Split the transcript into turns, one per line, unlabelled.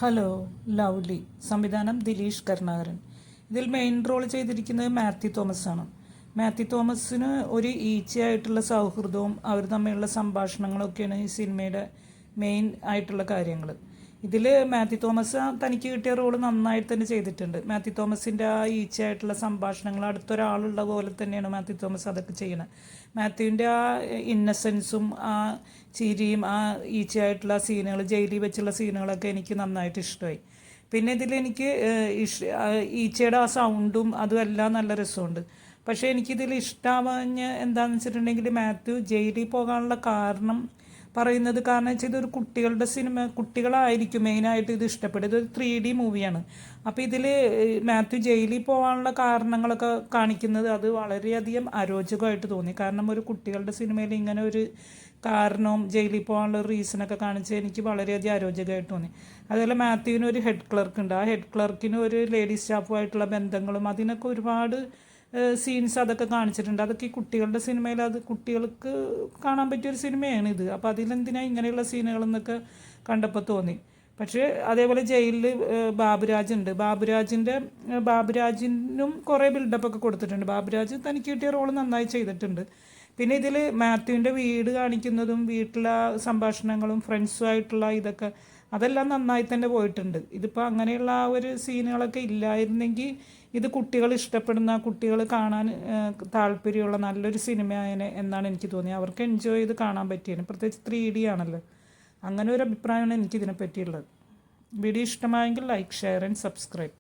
Hello lovely സംവിധാനം ദിലീഷ് കരുണാകരൻ. ഇതിൽ main role ചെയ്തിരിക്കുന്നത് മാത്യു തോമസ് ആണ്. മാത്യു തോമസിന് ഒരു ഈച്ചയായിട്ടുള്ള സൗഹൃദവും അവർ തമ്മിലുള്ള സംഭാഷണങ്ങളൊക്കെയാണ് ഈ സിനിമയുടെ മെയിൻ ആയിട്ടുള്ള കാര്യങ്ങൾ. ഇതിൽ മാത്യു തോമസ് തനിക്ക് കിട്ടിയ റോള് നന്നായിട്ട് തന്നെ ചെയ്തിട്ടുണ്ട്. മാത്യു തോമസിൻ്റെ ആ ഈച്ചയായിട്ടുള്ള സംഭാഷണങ്ങൾ അടുത്തൊരാളുള്ള പോലെ തന്നെയാണ് മാത്യു തോമസ് അതൊക്കെ ചെയ്യണത്. മാത്യുവിൻ്റെ ആ ഇന്നസെൻസും ആ ചിരിയും ആ ഈച്ചയായിട്ടുള്ള സീനുകൾ, ജയിലിൽ വെച്ചുള്ള സീനുകളൊക്കെ എനിക്ക് നന്നായിട്ട് ഇഷ്ടമായി. പിന്നെ ഇതിലെനിക്ക് ഈച്ചയുടെ ആ സൗണ്ടും അതും എല്ലാം നല്ല രസമുണ്ട്. പക്ഷേ എനിക്കിതിൽ ഇഷ്ടമാവാൻ എന്താണെന്ന് വെച്ചിട്ടുണ്ടെങ്കിൽ മാത്യു ജയിലിൽ പോകാനുള്ള കാരണം വെച്ചാൽ ഇതൊരു കുട്ടികളുടെ സിനിമ, കുട്ടികളായിരിക്കും മെയിനായിട്ട് ഇത് ഇഷ്ടപ്പെടുക. ഇതൊരു 3D മൂവിയാണ്. അപ്പോൾ ഇതിൽ മാത്യു ജയിലിൽ പോകാനുള്ള കാരണങ്ങളൊക്കെ കാണിക്കുന്നത് അത് വളരെയധികം അരോചകമായിട്ട് തോന്നി. കാരണം ഒരു കുട്ടികളുടെ സിനിമയിൽ ഇങ്ങനെ ഒരു കാരണവും ജയിലിൽ പോകാനുള്ള റീസണൊക്കെ കാണിച്ച് എനിക്ക് വളരെയധികം അരോചകമായിട്ട് തോന്നി. അതുപോലെ മാത്യുവിന് ഒരു ഹെഡ് ക്ലർക്ക് ഉണ്ട്. ആ ഹെഡ് ക്ലർക്കിന് ഒരു ലേഡി സ്റ്റാഫുമായിട്ടുള്ള ബന്ധങ്ങളും അതിനൊക്കെ ഒരുപാട് സീൻസ് അതൊക്കെ കാണിച്ചിട്ടുണ്ട്. അതൊക്കെ ഈ കുട്ടികളുടെ സിനിമയിൽ അത് കുട്ടികൾക്ക് കാണാൻ പറ്റിയൊരു സിനിമയാണ് ഇത്. അപ്പോൾ അതിലെന്തിനാണ് ഇങ്ങനെയുള്ള സീനുകളെന്നൊക്കെ കണ്ടപ്പോൾ തോന്നി. പക്ഷേ അതേപോലെ ജയിലിൽ ബാബുരാജിനും കുറേ ബിൽഡപ്പൊക്കെ കൊടുത്തിട്ടുണ്ട്. ബാബുരാജ് തനിക്ക് കിട്ടിയ റോൾ നന്നായി ചെയ്തിട്ടുണ്ട്. പിന്നെ ഇതിൽ മാത്യുവിൻ്റെ വീട് കാണിക്കുന്നതും വീട്ടിലെ സംഭാഷണങ്ങളും ഫ്രണ്ട്സുമായിട്ടുള്ള ഇതൊക്കെ അതെല്ലാം നന്നായി തന്നെ പോയിട്ടുണ്ട്. ഇതിപ്പോൾ അങ്ങനെയുള്ള ആ ഒരു സീനുകളൊക്കെ ഇല്ലായിരുന്നെങ്കിൽ ഇത് കുട്ടികൾ ഇഷ്ടപ്പെടുന്ന, കുട്ടികൾ കാണാൻ താല്പര്യമുള്ള നല്ലൊരു സിനിമയായനെ എന്നാണ് എനിക്ക് തോന്നിയത്. അവർക്ക് എൻജോയ് ചെയ്ത് കാണാൻ പറ്റിയത്. പ്രത്യേകിച്ച് 3D ആണല്ലോ. അങ്ങനെ ഒരു അഭിപ്രായമാണ് എനിക്കിതിനെ പറ്റിയുള്ളത്. വീഡിയോ ഇഷ്ടമായെങ്കിൽ ലൈക്ക്, ഷെയർ ആൻഡ് സബ്സ്ക്രൈബ്.